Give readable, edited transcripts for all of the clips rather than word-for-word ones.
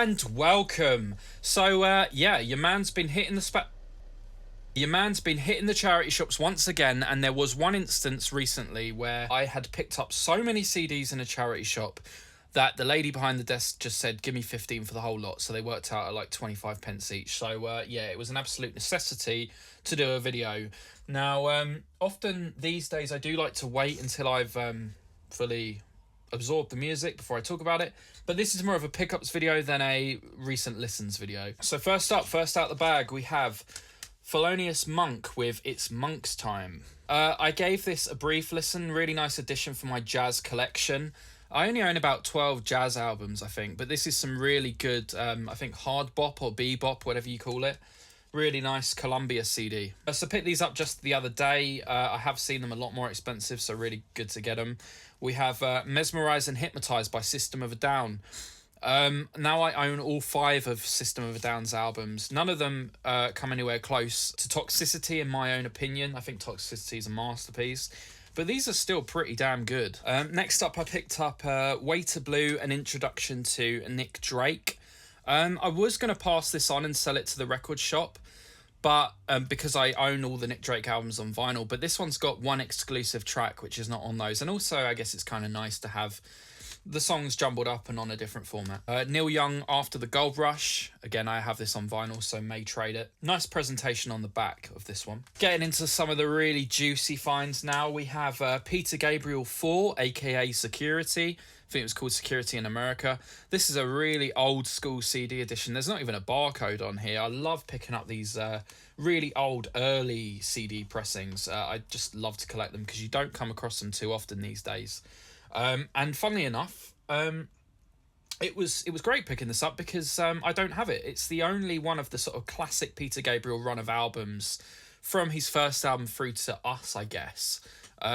And welcome. So yeah, your man's been hitting the charity shops once again, and there was one instance recently where I had picked up so many CDs in a charity shop that the lady behind the desk just said, give me 15 for the whole lot. So they worked out at like 25 pence each. So yeah, it was an absolute necessity to do a video. Now, often these days I do like to wait until I've fully absorb the music before I talk about it, but this is more of a pickups video than a recent listens video. So first out the bag, we have Felonious Monk with It's Monk's Time. I gave this a brief listen, really nice addition for my jazz collection. I only own about 12 jazz albums, I think, but this is some really good, I think hard bop or bebop, whatever you call it. Really nice Columbia CD. So I picked these up just the other day. I have seen them a lot more expensive, so really good to get them. We have Mesmerise and Hypnotise by System of a Down. Now I own all 5 of System of a Down's albums. None of them come anywhere close to Toxicity in my own opinion. I think Toxicity is a masterpiece. But these are still pretty damn good. Next up, I picked up Waiter Blue, an introduction to Nick Drake. I was going to pass this on and sell it to the record shop, but because I own all the Nick Drake albums on vinyl, but this one's got one exclusive track which is not on those, and also I guess it's kind of nice to have the songs jumbled up and on a different format. Neil Young, After the Gold Rush. Again, I have this on vinyl, so may trade it. Nice presentation on the back of this one. Getting into some of the really juicy finds now, we have Peter Gabriel 4, aka Security. I think it was called Security in America. This is a really old school CD edition. There's not even a barcode on here. I love picking up these really old early CD pressings. I just love to collect them because you don't come across them too often these days. And funnily enough, it was great picking this up because I don't have it. It's the only one of the sort of classic Peter Gabriel run of albums from his first album through to Us, I guess,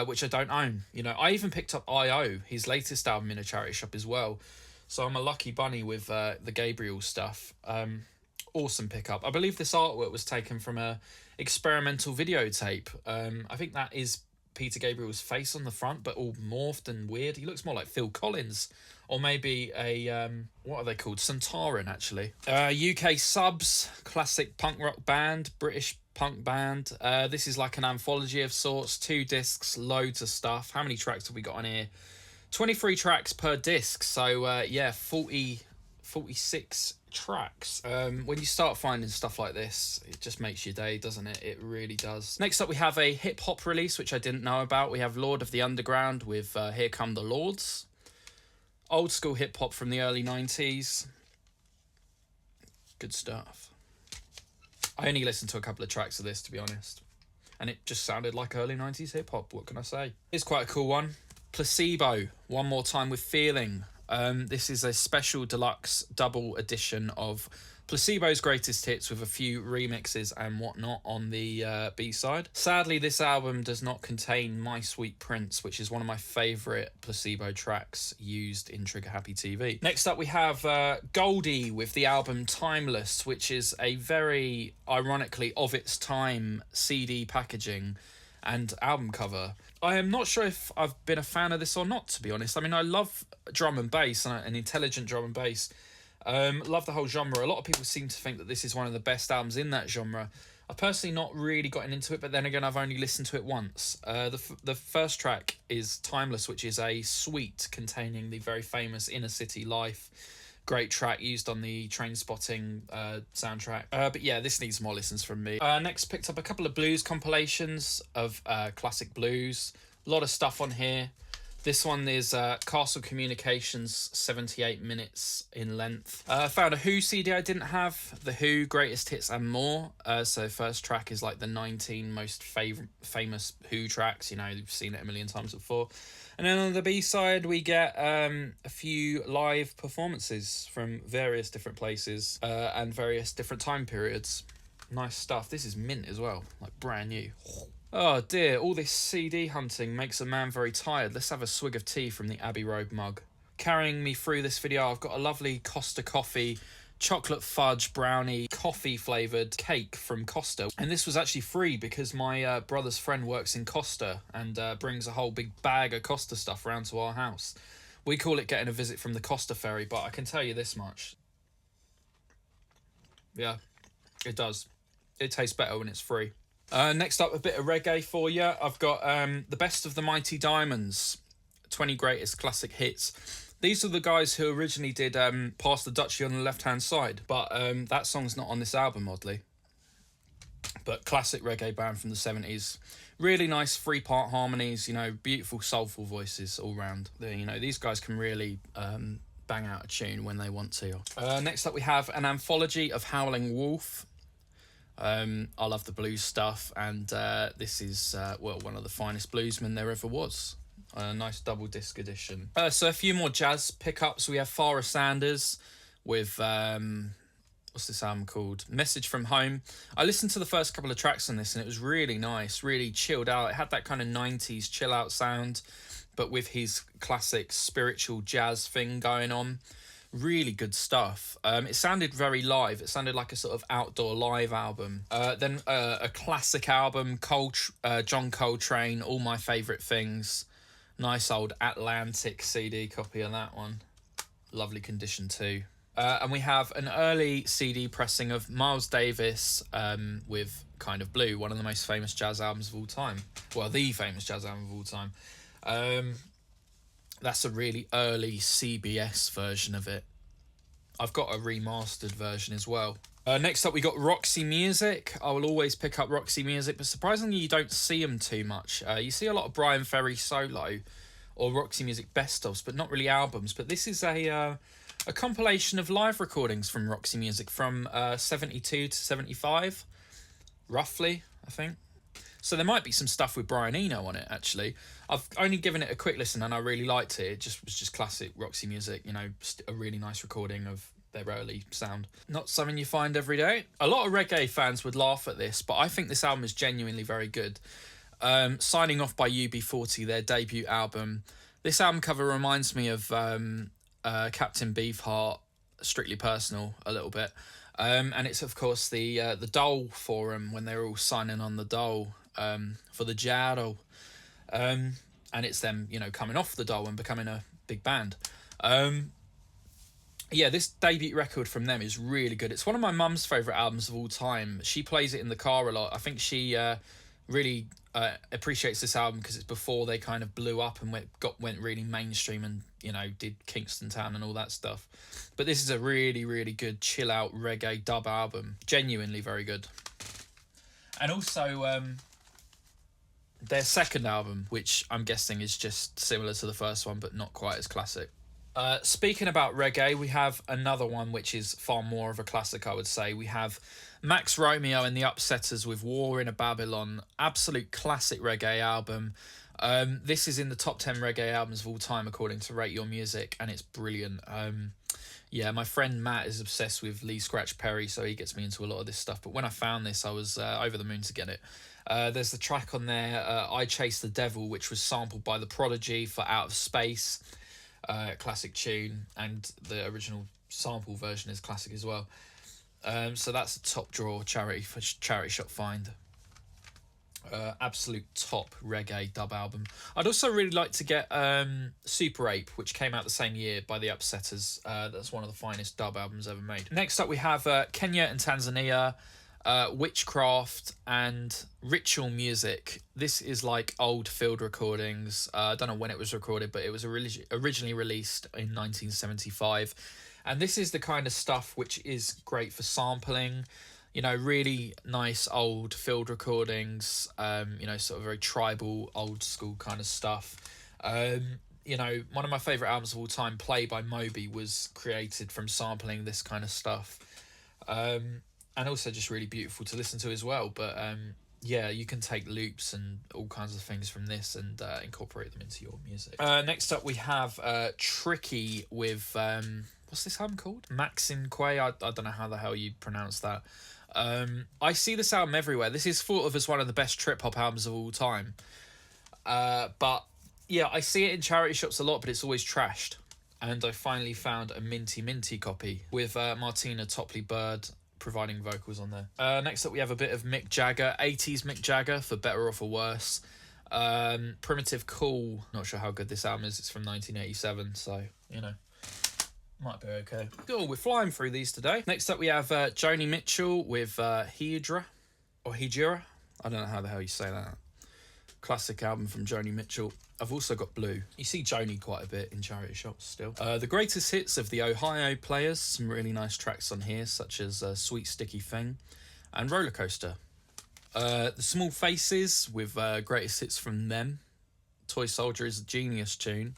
which I don't own. You know, I even picked up I.O., his latest album, in a charity shop as well. So I'm a lucky bunny with the Gabriel stuff. Awesome pickup. I believe this artwork was taken from a experimental videotape. I think that is Peter Gabriel's face on the front, but all morphed and weird. He looks more like Phil Collins, or maybe a what are they called? Centauran, actually. UK Subs, classic punk rock band, British punk band. This is like an anthology of sorts, 2 discs, loads of stuff. How many tracks have we got on here? 23 tracks per disc, so yeah, 46 tracks. When you start finding stuff like this, it just makes your day, doesn't it? It really does. Next up, we have a hip hop release which I didn't know about. We have Lord of the Underground with Here Come the Lords. Old school hip hop from the early 90s. Good stuff. I only listened to a couple of tracks of this, to be honest, and it just sounded like early 90s hip hop. What can I say? It's quite a cool one. Placebo, One More Time with Feeling. This is a special deluxe double edition of Placebo's greatest hits with a few remixes and whatnot on the B-side. Sadly, this album does not contain My Sweet Prince, which is one of my favourite Placebo tracks used in Trigger Happy TV. Next up, we have Goldie with the album Timeless, which is a very, ironically, of its time CD packaging and album cover. I am not sure if I've been a fan of this or not, to be honest. I mean, I love drum and bass, and intelligent drum and bass. Love the whole genre. A lot of people seem to think that this is one of the best albums in that genre. I've personally not really gotten into it, but then again, I've only listened to it once. The first track is Timeless, which is a suite containing the very famous Inner City Life. Great track used on the Trainspotting soundtrack. But yeah, this needs more listens from me. Next, picked up a couple of blues compilations of classic blues. A lot of stuff on here. This one is Castle Communications, 78 minutes in length. I found a Who CD I didn't have. The Who, Greatest Hits and More. So first track is like the 19 most famous Who tracks. You know, you've seen it a million times before. And then on the B-side, we get a few live performances from various different places and various different time periods. Nice stuff. This is mint as well, like brand new. Oh dear, all this CD hunting makes a man very tired. Let's have a swig of tea from the Abbey Road mug. Carrying me through this video, I've got a lovely Costa Coffee chocolate fudge brownie coffee flavoured cake from Costa, and this was actually free because my brother's friend works in Costa and brings a whole big bag of Costa stuff round to our house. We call it getting a visit from the Costa ferry, but I can tell you this much: Yeah, it does. It tastes better when it's free. Next up, a bit of reggae for you. I've got the Best of the Mighty Diamonds, 20 Greatest Classic Hits. These are the guys who originally did Pass the Dutchie on the Left Hand Side, but that song's not on this album, oddly. But classic reggae band from the 70s. Really nice three-part harmonies, beautiful soulful voices all round. These guys can really bang out a tune when they want to. Next up we have an anthology of Howling Wolf. I love the blues stuff, and this is one of the finest bluesmen there ever was. A nice double disc edition. So a few more jazz pickups. We have Farrah Sanders with what's this album called? Message from Home. I listened to the first couple of tracks on this, and it was really nice, really chilled out. It had that kind of 90s chill out sound, but with his classic spiritual jazz thing going on. Really good stuff. It sounded very live. It sounded like a sort of outdoor live album. Then a classic album, John Coltrane, All My Favourite Things. Nice old Atlantic CD copy of that one. Lovely condition too. And we have an early CD pressing of Miles Davis with Kind of Blue, one of the most famous jazz albums of all time. Well, the famous jazz album of all time. That's a really early CBS version of it. I've got a remastered version as well. Next up, we got Roxy Music. I will always pick up Roxy Music, but surprisingly, you don't see them too much. You see a lot of Brian Ferry solo or Roxy Music best-ofs, but not really albums. But this is a compilation of live recordings from Roxy Music from 72 to 75, roughly, I think. So there might be some stuff with Brian Eno on it, actually. I've only given it a quick listen and I really liked it. It was just classic Roxy Music, a really nice recording of their early sound. Not something you find every day. A lot of reggae fans would laugh at this, but I think this album is genuinely very good. Signing Off by UB40, their debut album. This album cover reminds me of Captain Beefheart, Strictly Personal, a little bit. And it's, of course, the Dole Forum when they're all signing on the Dole for the Jado. And it's them, coming off the Dole and becoming a big band. This debut record from them is really good. It's one of my mum's favourite albums of all time. She plays it in the car a lot. I think she really appreciates this album because it's before they kind of blew up and went really mainstream and, did Kingston Town and all that stuff. But this is a really, really good chill out reggae dub album. Genuinely very good. And also their second album, which I'm guessing is just similar to the first one, but not quite as classic. Speaking about reggae, we have another one which is far more of a classic, I would say. We have Max Romeo and the Upsetters with War in a Babylon. Absolute classic reggae album. This is in the top 10 reggae albums of all time, according to Rate Your Music, and it's brilliant. My friend Matt is obsessed with Lee Scratch Perry, so he gets me into a lot of this stuff. But when I found this, I was over the moon to get it. There's the track on there, I Chase the Devil, which was sampled by The Prodigy for Out of Space. Classic tune, and the original sample version is classic as well. So that's a top drawer charity shop find. Absolute top reggae dub album. I'd also really like to get Super Ape, which came out the same year by the Upsetters. That's one of the finest dub albums ever made. Next up we have Kenya and Tanzania, Witchcraft and Ritual Music. This is like old field recordings. I don't know when it was recorded, but it was originally released in 1975. And this is the kind of stuff which is great for sampling. Really nice old field recordings, sort of very tribal, old school kind of stuff. One of my favourite albums of all time, Play by Moby, was created from sampling this kind of stuff. And also just really beautiful to listen to as well. But you can take loops and all kinds of things from this and incorporate them into your music. Next up we have Tricky with, what's this album called? Maxim Quay, I don't know how the hell you pronounce that. I see this album everywhere. This is thought of as one of the best trip-hop albums of all time. But I see it in charity shops a lot, but it's always trashed. And I finally found a minty copy with Martina Topley-Bird providing vocals on there. Next up we have a bit of Mick Jagger, 80s Mick Jagger, for better or for worse. Primitive Cool, not sure how good this album is, it's from 1987, so Might be okay. Cool, we're flying through these today. Next up we have Joni Mitchell with Hydra. Or Hydra. I don't know how the hell you say that. Classic album from Joni Mitchell. I've also got Blue. You see Joni quite a bit in charity shops still. The greatest hits of the Ohio Players. Some really nice tracks on here, such as Sweet Sticky Thing and Roller Coaster. The Small Faces with greatest hits from them. Toy Soldier is a genius tune.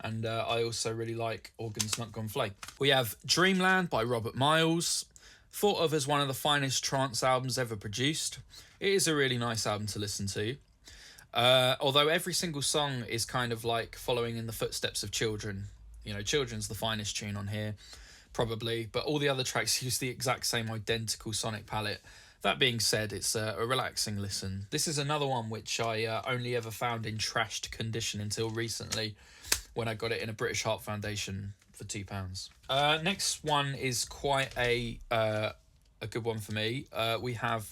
And I also really like Organs Not Gone Flake. We have Dreamland by Robert Miles. Thought of as one of the finest trance albums ever produced. It is a really nice album to listen to. Although every single song is kind of like following in the footsteps of Children. You know, Children's the finest tune on here, probably. But all the other tracks use the exact same identical sonic palette. That being said, it's a relaxing listen. This is another one which I only ever found in trashed condition until recently, when I got it in a British Heart Foundation for £2. Next one is quite a good one for me. We have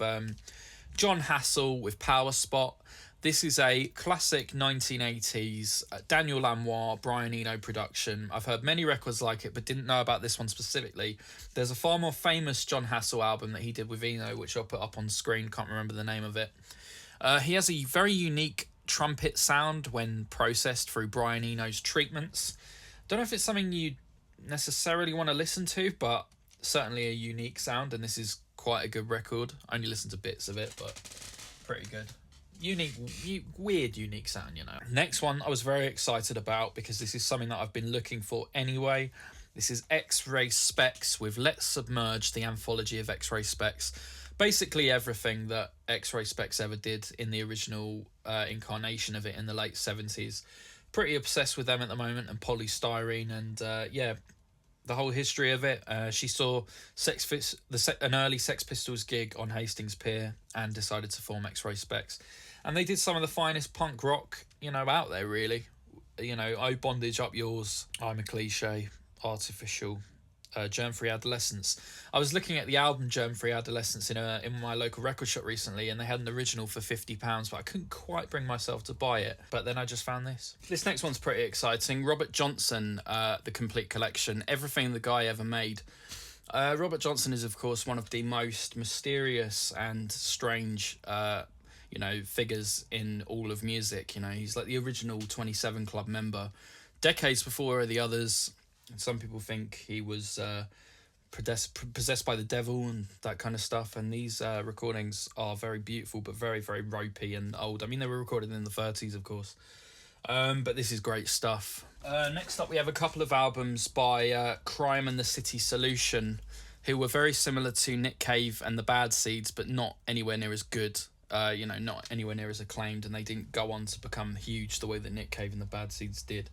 John Hassell with Power Spot. This is a classic 1980s Daniel Lanois, Brian Eno production. I've heard many records like it, but didn't know about this one specifically. There's a far more famous John Hassell album that he did with Eno, which I'll put up on screen. Can't remember the name of it. He has a very unique trumpet sound when processed through Brian Eno's treatments. Don't know if it's something you necessarily want to listen to, but certainly a unique sound, and this is quite a good record. I only listened to bits of it, but pretty good. Weird unique sound, you know. Next one I was very excited about because this is something that I've been looking for anyway. This is X-Ray Specs with Let's Submerge, the anthology of X-Ray Specs. Basically everything that X-Ray Specs ever did in the original incarnation of it in the late 70s. Pretty obsessed with them at the moment, and Polystyrene, and the whole history of it. She saw an early Sex Pistols gig on Hastings Pier and decided to form X-Ray Specs. And they did some of the finest punk rock, you know, out there, really. You know, Oh Bondage Up Yours, I'm a Cliche, Artificial, Germ-Free Adolescence. I was looking at the album Germ-Free Adolescence in my local record shop recently, and they had an original for £50, but I couldn't quite bring myself to buy it. But then I just found this. This next one's pretty exciting. Robert Johnson, The Complete Collection, Everything the Guy Ever Made. Robert Johnson is, of course, one of the most mysterious and strange figures in all of music. You know, he's like the original 27 Club member. Decades before the others. Some people think he was possessed by the devil and that kind of stuff. And these recordings are very beautiful, but very, very ropey and old. I mean, they were recorded in the 30s, of course. But this is great stuff. Next up, we have a couple of albums by Crime and the City Solution, who were very similar to Nick Cave and the Bad Seeds, but not anywhere near as good. Not anywhere near as acclaimed, and they didn't go on to become huge the way that Nick Cave and the Bad Seeds did.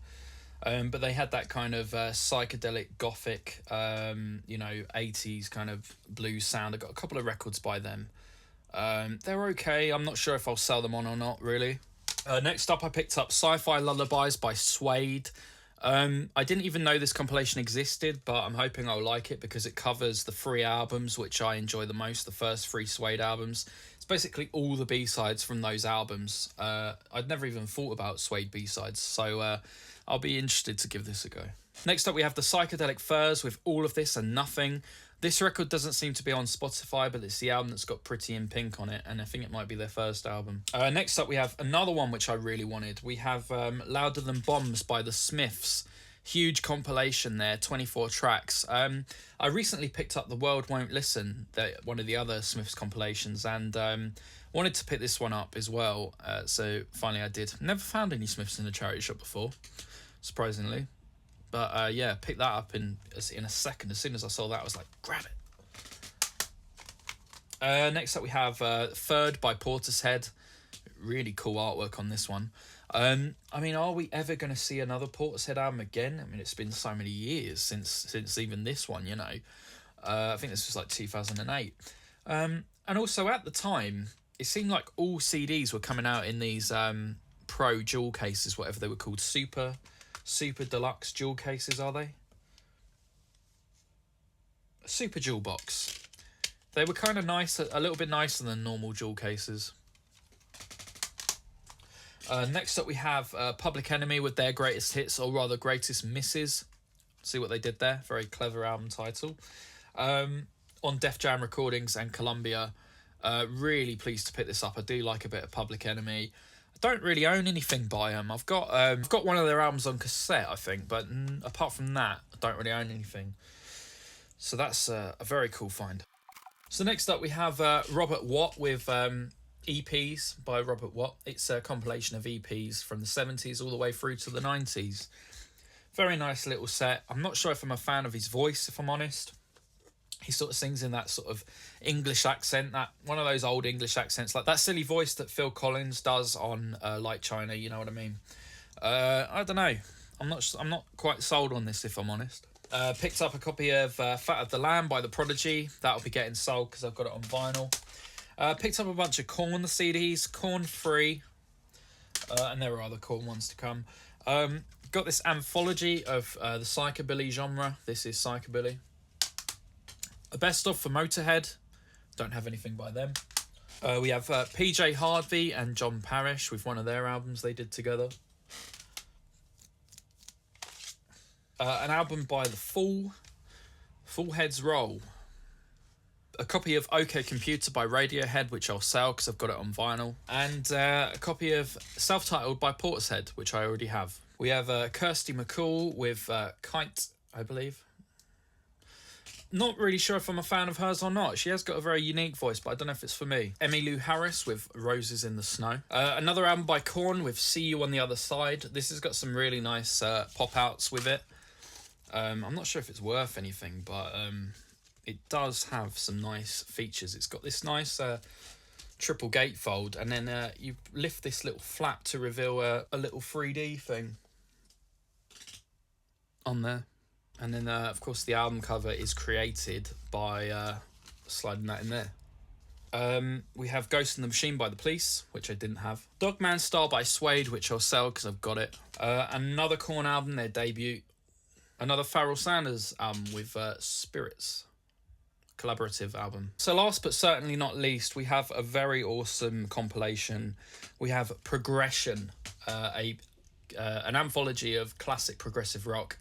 But they had that kind of psychedelic gothic, 80s kind of blues sound. I got a couple of records by them. They're okay. I'm not sure if I'll sell them on or not, really. Next up, I picked up Sci-Fi Lullabies by Suede. I didn't even know this compilation existed, but I'm hoping I'll like it because it covers the 3 albums, which I enjoy the most, the first 3 Suede albums. It's basically all the B-sides from those albums. I'd never even thought about Suede B-sides, so I'll be interested to give this a go. Next up, we have the Psychedelic Furs with All of This and Nothing. This record doesn't seem to be on Spotify, but it's the album that's got Pretty in Pink on it, and I think it might be their first album. Next up, we have another one which I really wanted. We have Louder Than Bombs by The Smiths. Huge compilation there, 24 tracks. I recently picked up The World Won't Listen, one of the other Smiths compilations, and wanted to pick this one up as well. So finally I did. Never found any Smiths in a charity shop before, surprisingly. But picked that up in a second. As soon as I saw that, I was like, grab it. Next up we have Third by Portishead. Really cool artwork on this one. Are we ever going to see another Portishead album again? I mean, it's been so many years since even this one, you know. I think this was like 2008. And also at the time, it seemed like all CDs were coming out in these Pro jewel cases, whatever they were called. Super Deluxe jewel cases, are they? Super Jewel Box. They were kind of nice, a little bit nicer than normal jewel cases. Next up we have Public Enemy with their greatest hits, or rather greatest misses. See what they did there? Very clever album title. On Def Jam Recordings and Columbia. Really pleased to pick this up. I do like a bit of Public Enemy. I don't really own anything by them. I've got one of their albums on cassette, I think, but apart from that, I don't really own anything. So that's a very cool find. So next up we have Robert Watt with EPs by Robert Watt. It's a compilation of EPs from the 70s all the way through to the 90s. Very nice little set. I'm not sure if I'm a fan of his voice, if I'm honest. He sort of sings in that sort of English accent, that one of those old English accents, like that silly voice that Phil Collins does on Like China, you know what I mean? I don't know. I'm not quite sold on this, if I'm honest. Picked up a copy of Fat of the Lamb by The Prodigy. That'll be getting sold because I've got it on vinyl. Picked up a bunch of Korn CDs, Korn Free, and there are other Korn ones to come. Got this anthology of the psychobilly genre. This is psychobilly. A best of for Motorhead. Don't have anything by them. We have PJ Harvey and John Parrish with one of their albums they did together. An album by The Full Heads Roll. A copy of OK Computer by Radiohead, which I'll sell because I've got it on vinyl. And a copy of Self-Titled by Portishead, which I already have. We have Kirsty MacColl with Kite, I believe. Not really sure if I'm a fan of hers or not. She has got a very unique voice, but I don't know if it's for me. Emmylou Harris with Roses in the Snow. Another album by Korn with See You on the Other Side. This has got some really nice pop-outs with it. I'm not sure if it's worth anything, but it does have some nice features. It's got this nice triple gatefold, and then you lift this little flap to reveal a little 3D thing on there. And then, of course, the album cover is created by sliding that in there. We have Ghost in the Machine by The Police, which I didn't have. Dogman Star by Suede, which I'll sell because I've got it. Another Korn album, their debut. Another Pharoah Sanders album with Spirits. Collaborative album. So last but certainly not least, we have a very awesome compilation. We have Progression, an anthology of classic progressive rock.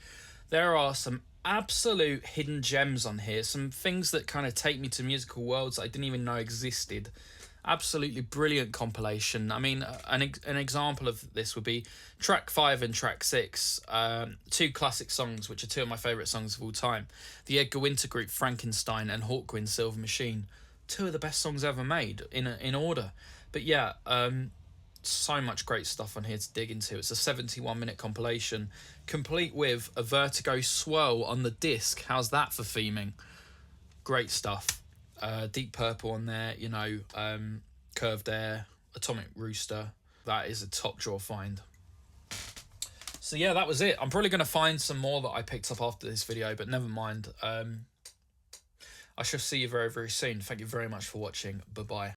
There are some absolute hidden gems on here, some things that kind of take me to musical worlds I didn't even know existed. Absolutely brilliant compilation. I mean, an example of this would be track 5 and track 6, two classic songs, which are two of my favourite songs of all time. The Edgar Winter Group, Frankenstein, and Hawkwind, Silver Machine. Two of the best songs ever made, in order. But yeah, so much great stuff on here to dig into. It's a 71-minute compilation, complete with a Vertigo swirl on the disc. How's that for theming? Great stuff. Deep Purple on there, you know, Curved Air, Atomic Rooster. That is a top drawer find. So yeah, that was it. I'm probably going to find some more that I picked up after this video, but never mind. I shall see you very, very soon. Thank you very much for watching. Bye-bye.